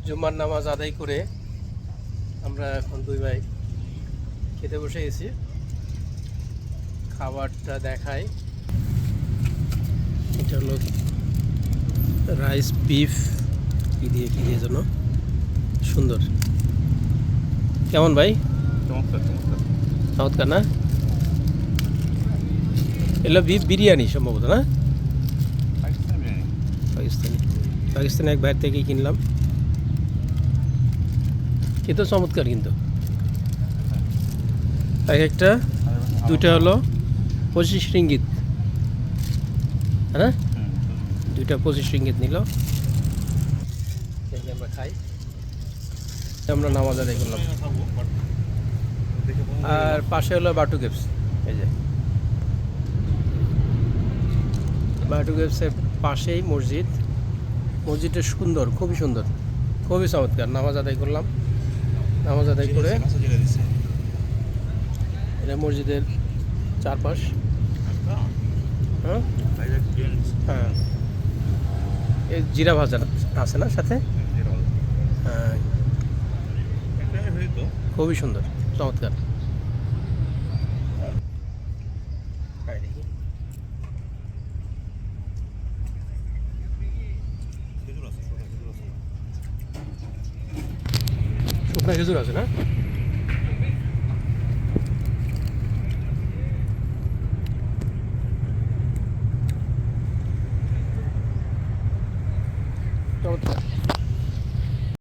জুম্মার নামাজ আদায় করে আমরা এখন দুই ভাই খেতে বসে গেছি। খাবারটা দেখাই, এটা হলো রাইস বিফ কি দিয়ে যেন সুন্দর। কেমন ভাই? চমৎকার না? এগুলো বিফ বিরিয়ানি সম্ভবত, না? পাকিস্তানি এক বাইরে থেকেই কিনলাম, কিন্তু চমৎকার। কিন্তু এক একটা দুইটা হলো 25 রিঙ্গিত, হ্যাঁ, দুইটা 25 রিঙ্গিত নিল। আমরা খাই, আমরা নামাজ আদায় করলাম। আর পাশে হলো বাটু গেপস। এই যে বাটু গেপসের পাশেই মসজিদ। মসজিদটা সুন্দর, খুবই সুন্দর, খুবই চমৎকার। নামাজ আদায় করলাম। নামাজ আদায় করে এটা মসজিদের চারপাশ। হ্যাঁ হ্যাঁ, এই জিরা ভাজা আছে না সাথে? হ্যাঁ, খুবই সুন্দর, চমৎকার। শুকনা খেজুর আছে না?